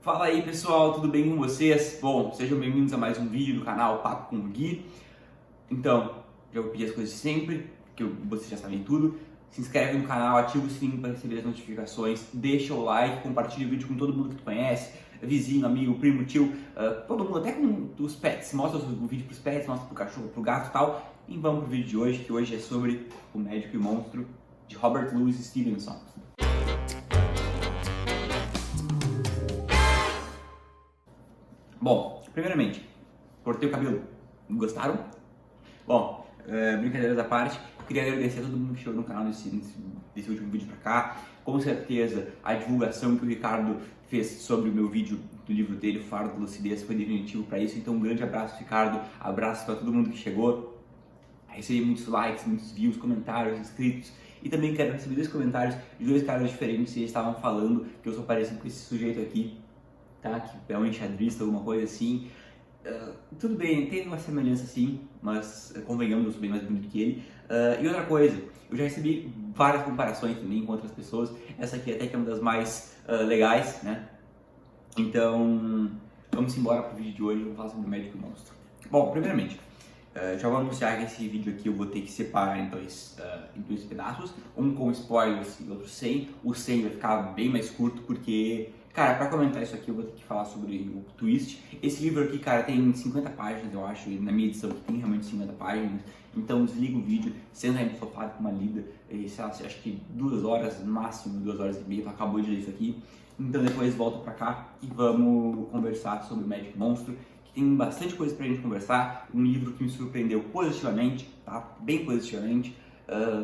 Fala aí pessoal, tudo bem com vocês? Bom, sejam bem-vindos a mais um vídeo do canal Papo com o Gui. Então, já vou pedir as coisas de sempre, que vocês já sabem tudo. Se inscreve no canal, ativa o sininho para receber as notificações, deixa o like, compartilha o vídeo com todo mundo que tu conhece, vizinho, amigo, primo, tio, todo mundo, até com os pets. Mostra o vídeo pros pets, mostra pro cachorro, pro gato e tal. E vamos pro vídeo de hoje, que hoje é sobre O Médico e o Monstro, de Robert Louis Stevenson. Bom, primeiramente, cortei o cabelo. Gostaram? Bom, brincadeiras à parte, eu queria agradecer a todo mundo que chegou no canal desse último vídeo pra cá. Com certeza, a divulgação que o Ricardo fez sobre o meu vídeo do livro dele, O Faro da Lucidez, foi definitivo para isso. Então, um grande abraço, Ricardo. Abraço para todo mundo que chegou. Recebi muitos likes, muitos views, comentários, inscritos. E também quero receber dois comentários de dois caras diferentes. E eles estavam falando que eu sou parecido com esse sujeito aqui, tá? Que é um enxadrista, alguma coisa assim. Tudo bem, tem uma semelhança sim, mas convenhamos, eu sou bem mais bonito que ele. E outra coisa, eu já recebi várias comparações também com outras pessoas. Essa aqui até que é uma das mais legais, né? Então, vamos embora pro vídeo de hoje. Eu vou falar sobre o Médico e o Monstro. Bom, primeiramente, já vou anunciar que esse vídeo aqui eu vou ter que separar em dois pedaços, um com spoilers e outro sem. O sem vai ficar bem mais curto porque, cara, pra comentar isso aqui eu vou ter que falar sobre o twist. Esse livro aqui, cara, tem 50 páginas, eu acho, e na minha edição aqui tem realmente 50 páginas. Então desliga o vídeo, senta aí no sofá com uma lida, e, sei lá, acho que 2 horas, no máximo 2 horas e meia, tu acabou de ler isso aqui. Então depois volta pra cá e vamos conversar sobre o Médico e Monstro. Tem bastante coisa pra gente conversar, um livro que me surpreendeu positivamente, tá? Bem positivamente.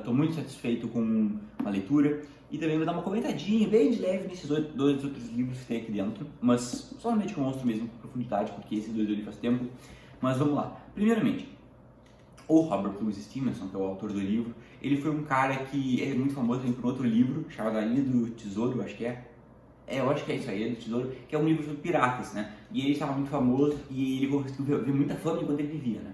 Tô muito satisfeito com a leitura e também vou dar uma comentadinha bem de leve nesses dois outros livros que tem aqui dentro, mas somente com o Monstro mesmo, com profundidade, porque esses dois eu li faz tempo. Mas vamos lá. Primeiramente, o Robert Louis Stevenson, que é o autor do livro, ele foi um cara que é muito famoso por um outro livro chamado A Ilha do Tesouro, acho que é. Eu acho que é isso aí, do Tesouro, que é um livro sobre piratas, né? E ele estava muito famoso e ele conseguiu ver muita fama enquanto ele vivia, né?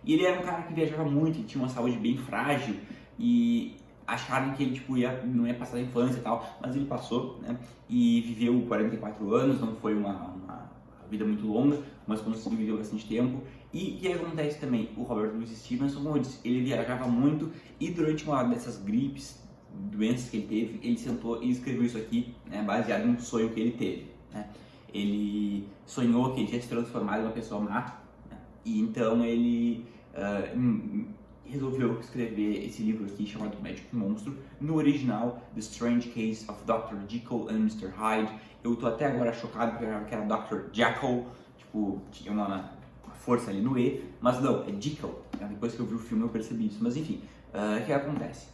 E ele era um cara que viajava muito, e tinha uma saúde bem frágil e acharam que ele tipo, não ia passar a infância e tal, mas ele passou, né? E viveu 44 anos, não foi uma vida muito longa, mas conseguiu viver bastante tempo. E o que acontece também? O Robert Louis Stevenson, como eu disse, ele viajava muito e durante uma dessas gripes, doenças que ele teve, ele sentou e escreveu isso aqui, né, baseado num sonho que ele teve, né? Ele sonhou que ele tinha se transformado em uma pessoa má, né? E então ele resolveu escrever esse livro aqui chamado Médico e Monstro, no original The Strange Case of Dr. Jekyll and Mr. Hyde. Eu tô até agora chocado porque eu achava que era Dr. Jekyll, tipo, tinha uma força ali no E, mas não, é Jekyll, né? Depois que eu vi o filme eu percebi isso, mas enfim, o que acontece?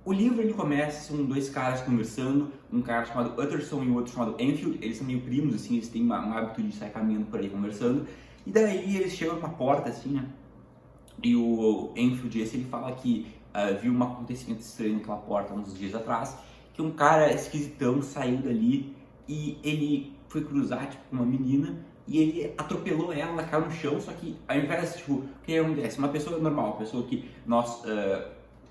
O livro ele começa, são dois caras conversando, um cara chamado Utterson e o outro chamado Enfield. Eles são meio primos, assim, eles têm um hábito de sair caminhando por aí conversando. E daí eles chegam numa porta, assim, né? E o Enfield, ele fala que viu um acontecimento estranho naquela porta uns dias atrás, que um cara esquisitão saiu dali e ele foi cruzar, tipo, com uma menina e ele atropelou ela, ela caiu no chão, só que ao invés, tipo, o que acontece? Uma pessoa normal, uma pessoa que nós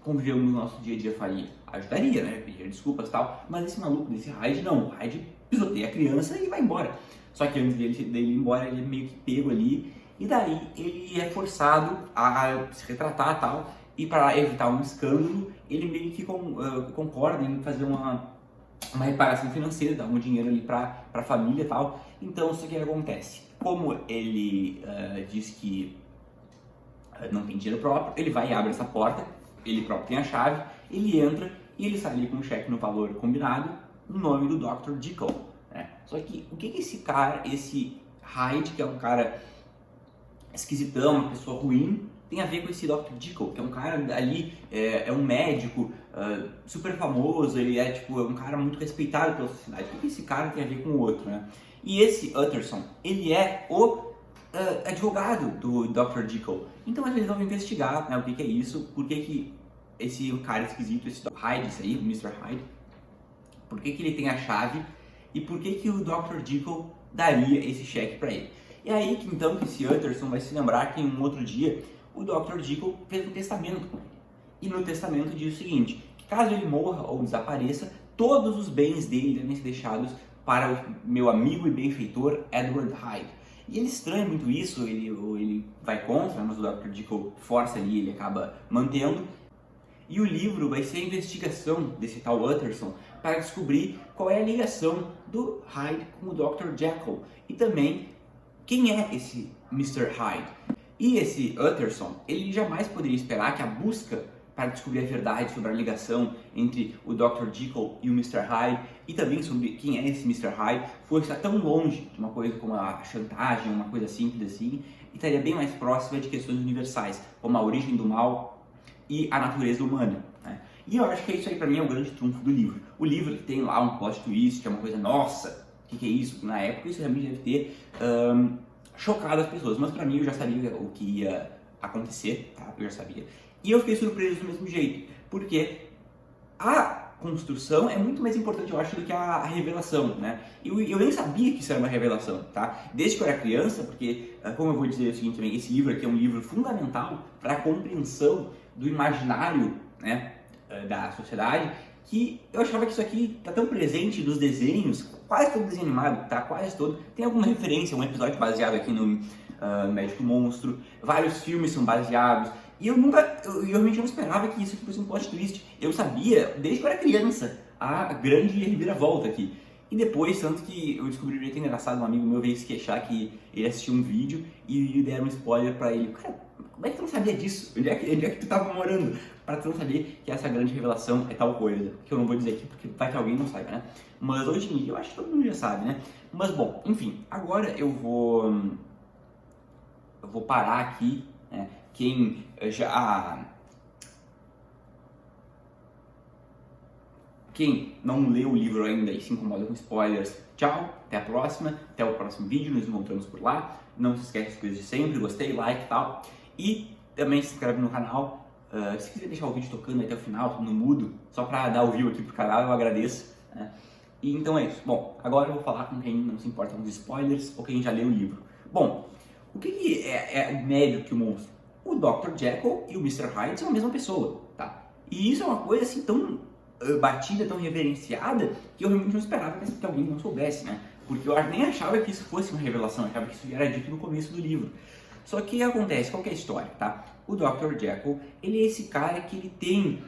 convivemos no nosso dia a dia faria, ajudaria, né, pedir desculpas e tal, mas esse maluco desse Hyde não, o Hyde pisoteia a criança e vai embora. Só que antes dele ir embora, ele é meio que pego ali, e daí ele é forçado a se retratar e tal, e para evitar um escândalo, ele meio que concorda em fazer uma reparação financeira, dar um dinheiro ali para a família e tal. Então, isso que acontece? Como ele diz que não tem dinheiro próprio, ele vai e abre essa porta, ele próprio tem a chave, ele entra e ele sai ali com um cheque no valor combinado, no nome do Dr. Jekyll, né? Só que o que esse cara, esse Hyde, que é um cara esquisitão, uma pessoa ruim, tem a ver com esse Dr. Jekyll, que é um cara ali, é um médico super famoso, ele é tipo um cara muito respeitado pela sociedade. O que esse cara tem a ver com o outro, né? E esse Utterson, ele é o advogado do Dr. Jekyll. Então eles vão investigar, né, o que é isso, por que esse cara esquisito, esse Hyde, esse aí, o Mr. Hyde, por que ele tem a chave e por que o Dr. Jekyll daria esse cheque para ele. E aí que então que esse Utterson vai se lembrar que em um outro dia o Dr. Jekyll fez um testamento com ele. E no testamento diz o seguinte, que caso ele morra ou desapareça, todos os bens dele devem ser deixados para o meu amigo e benfeitor Edward Hyde. E ele estranha muito isso, ele vai contra, mas o Dr. Jekyll força ali, ele acaba mantendo. E o livro vai ser a investigação desse tal Utterson para descobrir qual é a ligação do Hyde com o Dr. Jekyll e também quem é esse Mr. Hyde. E esse Utterson, ele jamais poderia esperar que a busca para descobrir a verdade sobre a ligação entre o Dr. Jekyll e o Mr. Hyde e também sobre quem é esse Mr. Hyde fosse estar tão longe de uma coisa como a chantagem, uma coisa simples assim, e estaria bem mais próxima de questões universais, como a origem do mal e a natureza humana, né? E eu acho que isso aí pra mim é o grande trunfo do livro. O livro que tem lá um plot twist, que é uma coisa, nossa, o que é isso? Na época isso realmente deve ter chocado as pessoas, mas pra mim eu já sabia o que ia acontecer, tá? Eu já sabia. E eu fiquei surpreso do mesmo jeito, porque a construção é muito mais importante, eu acho, do que a revelação, né? Eu nem sabia que isso era uma revelação, tá? Desde que eu era criança, porque, como eu vou dizer o seguinte também, esse livro aqui é um livro fundamental para a compreensão do imaginário, né, da sociedade, que eu achava que isso aqui tá tão presente nos desenhos, quase todo desenho animado, tá? Quase todo. Tem alguma referência, um episódio baseado aqui no Médico Monstro, vários filmes são baseados, e eu realmente não esperava que isso fosse um plot twist. Eu sabia, desde que eu era criança, a grande reviravolta aqui. E depois, tanto que eu descobri um jeito engraçado, um amigo meu veio se queixar que ele assistiu um vídeo e deram um spoiler pra ele. Cara, como é que tu não sabia disso? Onde é que tu tava morando? Pra tu não saber que essa grande revelação é tal coisa. Que eu não vou dizer aqui, porque vai que alguém não saiba, né? Mas hoje em dia eu acho que todo mundo já sabe, né? Mas bom, enfim, agora eu vou parar aqui, né? Quem não leu o livro ainda e se incomoda com spoilers, tchau, até a próxima, até o próximo vídeo, nos encontramos por lá. Não se esquece das coisas de sempre, gostei, like e tal. E também se inscreve no canal. Se quiser deixar o vídeo tocando até o final, no mudo, só pra dar o view aqui pro canal, eu agradeço, né? E então é isso. Bom, agora eu vou falar com quem não se importa com os spoilers ou quem já leu o livro. Bom, o que é o médio que o monstro? O Dr. Jekyll e o Mr. Hyde são a mesma pessoa, tá? E isso é uma coisa assim tão batida, tão reverenciada, que eu realmente não esperava que alguém não soubesse, né? Porque eu nem achava que isso fosse uma revelação, eu achava que isso já era dito no começo do livro. Só que o que acontece? Qual que é a história, tá? O Dr. Jekyll, ele é esse cara que ele tem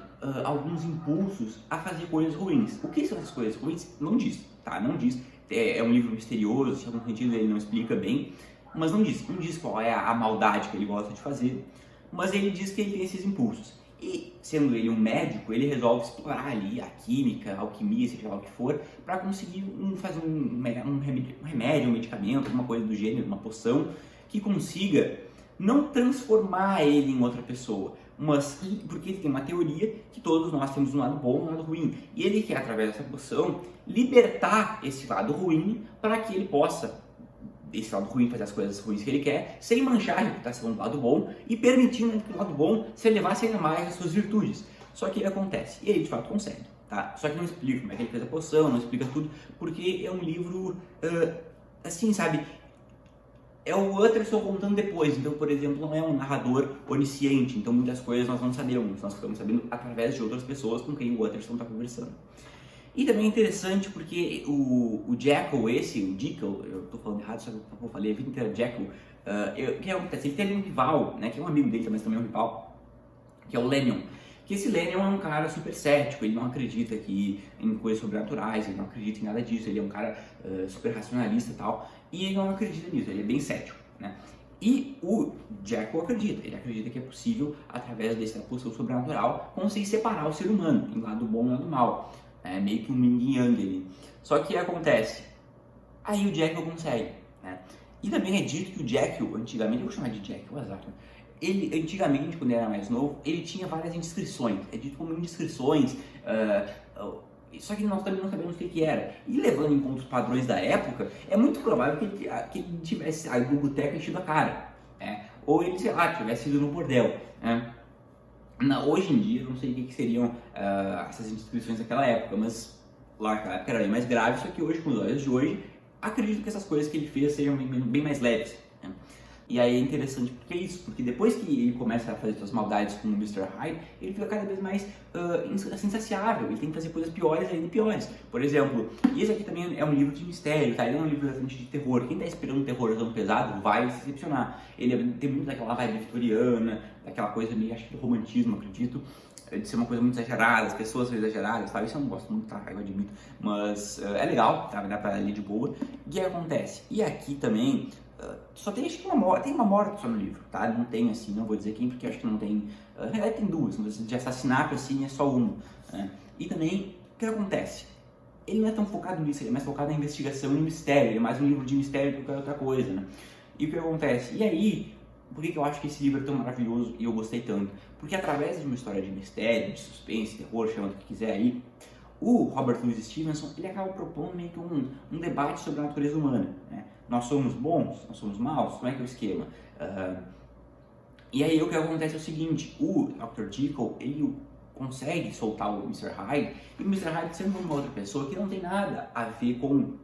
alguns impulsos a fazer coisas ruins. O que são essas coisas ruins? Não diz, tá? Não diz. É um livro misterioso, em algum sentido ele não explica bem, mas não diz qual é a maldade que ele gosta de fazer, mas ele diz que ele tem esses impulsos. E, sendo ele um médico, ele resolve explorar ali a química, a alquimia, seja lá o que for, para conseguir fazer um remédio, um medicamento, alguma coisa do gênero, uma poção, que consiga não transformar ele em outra pessoa, mas porque ele tem uma teoria que todos nós temos um lado bom e um lado ruim. E ele quer, através dessa poção, libertar esse lado ruim para que ele possa, esse lado ruim, fazer as coisas ruins que ele quer, sem manchar a reputação do lado bom e permitindo que o lado bom se elevasse ainda mais as suas virtudes. Só que ele acontece, e ele de fato consegue, tá? Só que não explica como é que ele fez a poção, não explica tudo, porque é um livro, assim, sabe? É o Utterson contando depois, então, por exemplo, não é um narrador onisciente, então muitas coisas nós não sabemos, nós ficamos sabendo através de outras pessoas com quem o Utterson está conversando. E também é interessante porque o Jekyll, o Jekyll, eu tô falando errado, só que eu falei a vida inteira Jekyll, o que acontece? Ele tem um rival, né, que é um amigo dele, mas também é um rival, que é o Lennon. Que esse Lennon é um cara super cético, ele não acredita em coisas sobrenaturais, ele não acredita em nada disso, ele é um cara super racionalista e tal, e ele não acredita nisso, ele é bem cético, né? E o Jekyll acredita, ele acredita que é possível, através dessa poção sobrenatural, conseguir separar o ser humano em lado bom e lado mal. É meio que um yin yang ali. Só que acontece, aí o Jekyll consegue, né? E também é dito que o Jekyll, antigamente, eu vou chamar de Jekyll, azar, né? Ele, antigamente, quando ele era mais novo, ele tinha várias indiscrições, é dito como indiscrições, só que nós também não sabemos o que era. E levando em conta os padrões da época, é muito provável que ele tivesse saído do boteco e enchido a cara, né? Ou ele, sei lá, tivesse ido no bordel, né? Hoje em dia, eu não sei o que seriam essas indiscrições naquela época, mas lá naquela época era bem mais grave, só que hoje, com os olhos de hoje, acredito que essas coisas que ele fez sejam bem mais leves, né? E aí é interessante porque é isso, porque depois que ele começa a fazer suas maldades com o Mr. Hyde, ele fica cada vez mais insaciável, ele tem que fazer coisas piores ainda piores. Por exemplo, esse aqui também é um livro de mistério, tá? Ele é um livro bastante de terror. Quem tá esperando um terrorzão pesado vai se decepcionar. Ele tem muito daquela vibe vitoriana, daquela coisa meio, acho que do romantismo, acredito, de ser uma coisa muito exagerada, as pessoas são exageradas, tá? Isso eu não gosto muito, tá? Eu admito, mas é legal, tá? Dá pra ler de boa. E o que acontece? E aqui também, só tem, acho que tem uma morte só no livro, tá? Não tem assim, não vou dizer quem, porque acho que não tem, na verdade tem duas, mas de assassinato assim é só uma, né? E também, o que acontece? Ele não é tão focado nisso, ele é mais focado na investigação e no mistério, ele é mais um livro de mistério do que qualquer outra coisa, né? E o que acontece? E aí, por que eu acho que esse livro é tão maravilhoso e eu gostei tanto? Porque através de uma história de mistério, de suspense, terror, chama o que quiser aí, o Robert Louis Stevenson, ele acaba propondo meio que um debate sobre a natureza humana, né? Nós somos bons? Nós somos maus? Como é que é o esquema? E aí o que acontece é o seguinte, o Dr. Jekyll, ele consegue soltar o Mr. Hyde, e o Mr. Hyde sendo uma outra pessoa que não tem nada a ver com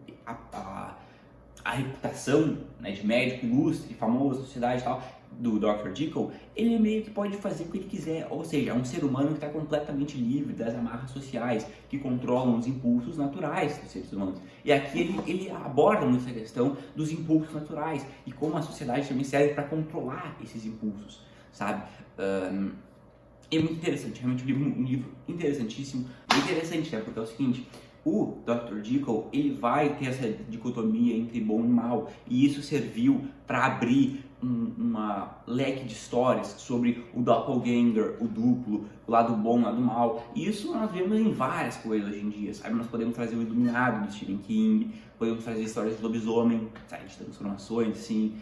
a reputação, né, de médico ilustre, famoso, sociedade e tal, do Dr. Jekyll, ele meio que pode fazer o que ele quiser, ou seja, é um ser humano que está completamente livre das amarras sociais, que controlam os impulsos naturais dos seres humanos. E aqui ele aborda muito essa questão dos impulsos naturais, e como a sociedade também serve para controlar esses impulsos, sabe? É muito interessante, realmente um livro interessantíssimo, interessante, né, porque é o seguinte, o Dr. Jekyll, ele vai ter essa dicotomia entre bom e mal, e isso serviu para abrir uma leque de histórias sobre o doppelganger, o duplo, o lado bom, o lado mal. E isso nós vemos em várias coisas hoje em dia, sabe? Nós podemos trazer o Iluminado do Stephen King, podemos trazer histórias do lobisomem, sabe? De transformações, assim,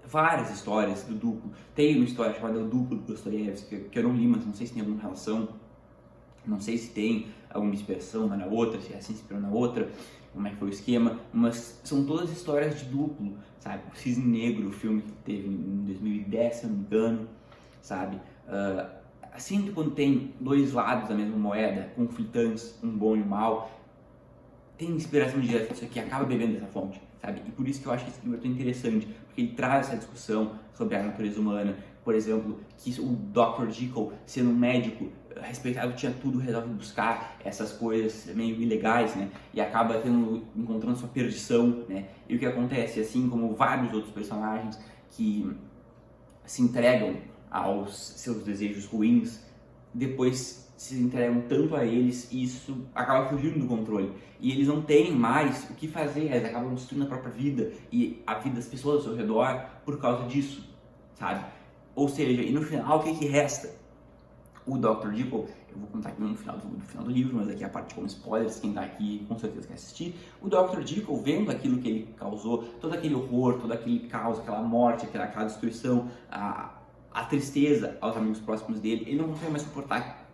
várias histórias do duplo. Tem uma história chamada O Duplo do Dostoiévski, que eu não li, mas não sei se tem alguma relação, não sei se tem alguma inspiração uma na outra, se essa inspirou na outra, como é que foi o esquema, mas são todas histórias de duplo, sabe? O Cisne Negro, o filme que teve em 2010, se não me engano, sabe? Sempre quando tem dois lados da mesma moeda, conflitantes, um bom e um mal, tem inspiração direta disso aqui, acaba bebendo dessa fonte, sabe? E por isso que eu acho que esse livro é tão interessante, porque ele traz essa discussão sobre a natureza humana. Por exemplo, que o Dr. Jekyll, sendo um médico respeitado, tinha tudo, resolve buscar essas coisas meio ilegais, né? E acaba encontrando sua perdição, né? E o que acontece, assim como vários outros personagens que se entregam aos seus desejos ruins, depois se entregam tanto a eles e isso acaba fugindo do controle. E eles não têm mais o que fazer, eles acabam destruindo a própria vida e a vida das pessoas ao seu redor por causa disso, sabe? Ou seja, e no final, o que resta? O Dr. Jekyll, eu vou contar aqui no final do livro, mas aqui a parte com spoilers, quem tá aqui com certeza quer assistir. O Dr. Jekyll, vendo aquilo que ele causou, todo aquele horror, todo aquele caos, aquela morte, aquela destruição, a tristeza aos amigos próximos dele, ele não consegue mais suportar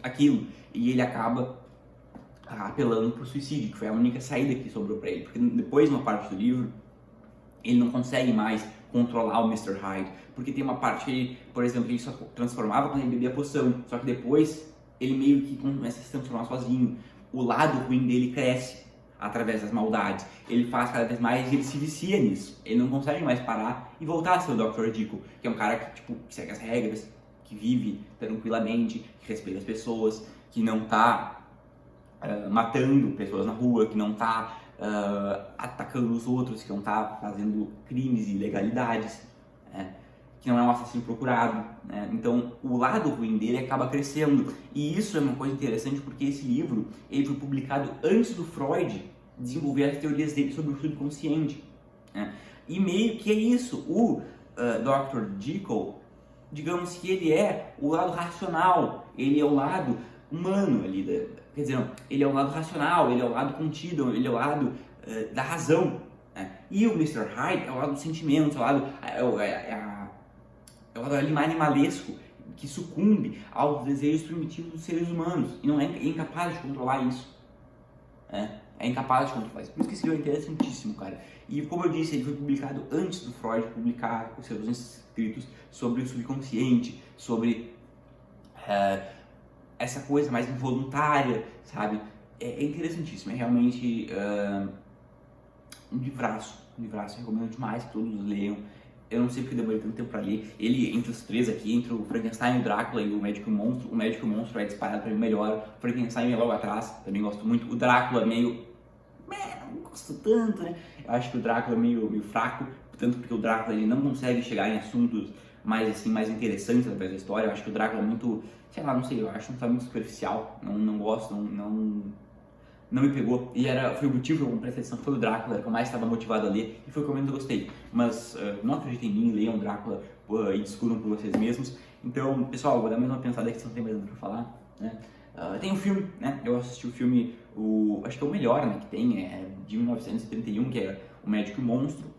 aquilo e ele acaba apelando pro suicídio, que foi a única saída que sobrou para ele, porque depois, uma parte do livro, ele não consegue mais controlar o Mr. Hyde, porque tem uma parte que ele, por exemplo, ele só transformava quando ele bebia a poção, só que depois ele meio que começa a se transformar sozinho. O lado ruim dele cresce através das maldades, ele faz cada vez mais e ele se vicia nisso, ele não consegue mais parar e voltar a ser o Dr. Jekyll, que é um cara que, tipo, que segue as regras, que vive tranquilamente, que respeita as pessoas, que não tá matando pessoas na rua, que não tá atacando os outros, que não tá fazendo crimes e ilegalidades, né? Que não é um assassino procurado, né? Então o lado ruim dele acaba crescendo, e isso é uma coisa interessante porque esse livro ele foi publicado antes do Freud desenvolver as teorias dele sobre o subconsciente, né? E meio que é isso, o Dr. Jekyll, digamos que ele é o lado racional, ele é o lado humano ali, quer dizer, não, ele é o lado racional, ele é o lado contido, ele é o lado da razão, né? E o Mr. Hyde é o lado do sentimento, é o lado, é o lado animalesco, que sucumbe aos desejos primitivos dos seres humanos e não é incapaz de controlar isso, né? É incapaz de controlar isso. Por isso que esse livro é interessantíssimo, cara. E como eu disse, ele foi publicado antes do Freud publicar os seus escritos sobre o subconsciente, sobre essa coisa mais involuntária, sabe? É interessantíssimo, é realmente um livraço, eu recomendo demais que todos leiam. Eu não sei porque demorei tanto tempo pra ler. Ele, entre os três aqui, entre o Frankenstein, o Drácula e o Médico e o Médico e o Monstro é disparado pra mim melhor. O Frankenstein é logo atrás, também gosto muito. O Drácula meio... não gosto tanto, né? Eu acho que o Drácula é meio fraco, tanto porque o Drácula ele não consegue chegar em assuntos mais, assim, mais interessantes através da história. Eu acho que o Drácula é muito, sei lá, não sei, eu acho um filme muito superficial. Não gosto, não me pegou. E foi o motivo que eu comprei essa edição, foi o Drácula, era que eu mais estava motivado a ler e foi o que eu menos gostei. Mas não acreditem em mim, leiam o Drácula e discutam por vocês mesmos. Então, pessoal, vou dar mais uma pensada aqui se não tem mais nada pra falar, né? Tem um filme, né? Eu assisti o filme, acho que é o melhor, né, que tem, de 1931, que é O Médico e o Monstro.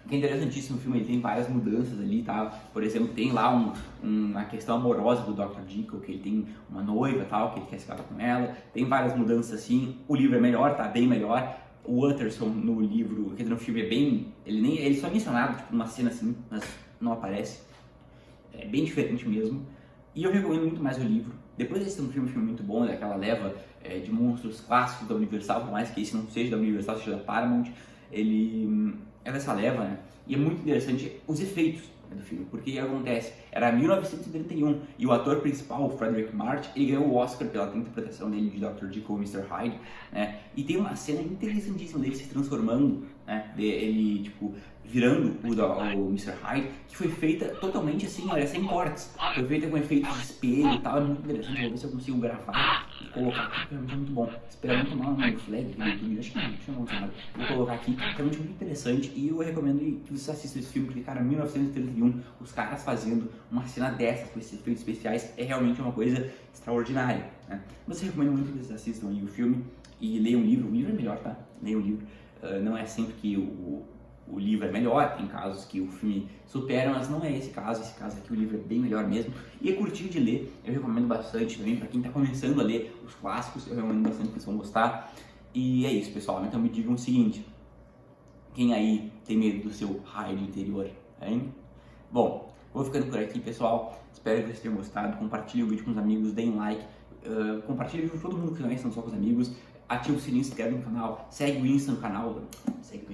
Que é interessantíssimo o filme, ele tem várias mudanças ali, tá? Por exemplo, tem lá uma questão amorosa do Dr. Jekyll, que ele tem uma noiva, tal, que ele quer se casar com ela. Tem várias mudanças assim. O livro é melhor, tá? Bem melhor. O Utterson no livro, quer dizer, no filme é bem... Ele só é mencionado, tipo, numa cena assim, mas não aparece. É bem diferente mesmo. E eu recomendo muito mais o livro. Depois desse um filme muito bom, daquela leva de monstros clássicos da Universal, por mais que esse não seja da Universal, seja da Paramount, ele é dessa leva, né? E é muito interessante os efeitos do filme, porque o que acontece? Era 1931 e o ator principal, o Frederick March, ele ganhou o Oscar pela interpretação dele de Dr. Jekyll e Mr. Hyde, né? E tem uma cena interessantíssima dele se transformando, né? Ele, tipo, virando o Mr. Hyde, que foi feita totalmente assim, olha, sem cortes. Foi feita com efeitos de espelho e tal, é muito interessante. Vou ver se eu consigo gravar e colocar aqui, que é muito bom. Esperando tomar um flag aqui no YouTube, acho que não vou tomar. Vou colocar aqui, é realmente muito interessante e eu recomendo que você assista esse filme, porque, cara, 1931, os caras fazendo uma cena dessas com esses efeitos especiais é realmente uma coisa extraordinária, né? Mas eu recomendo muito que vocês assistam aí o filme e leiam o livro é melhor, tá? Leiam o livro. Não é sempre que o livro é melhor, tem casos que o filme supera, mas não é esse caso aqui o livro é bem melhor mesmo e é curtinho de ler, eu recomendo bastante também para quem está começando a ler os clássicos, eu recomendo bastante que vocês vão gostar. E é isso, pessoal, então me digam o seguinte, quem aí tem medo do seu raio interior, hein? Bom, vou ficando por aqui, pessoal, espero que vocês tenham gostado, compartilhem o vídeo com os amigos, deem like, compartilhem o vídeo com todo mundo que não é, não só com os amigos. Ativa o sininho, se inscreve no canal, segue o Insta no canal, segue o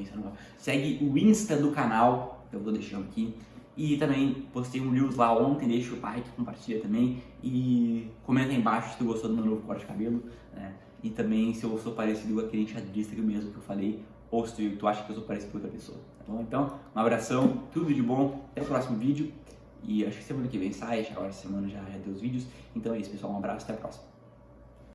Insta do canal, eu vou deixando aqui. E também postei um Reels lá ontem, deixa o like, compartilha também. E comenta aí embaixo se tu gostou do meu novo corte de cabelo, né? E também se eu sou parecido com aquele enxadrista que mesmo que eu falei, ou se tu acha que eu sou parecido com outra pessoa, tá bom? Então, um abração, tudo de bom, até o próximo vídeo. E acho que semana que vem sai, agora essa semana já é dos vídeos. Então é isso, pessoal, um abraço, até a próxima.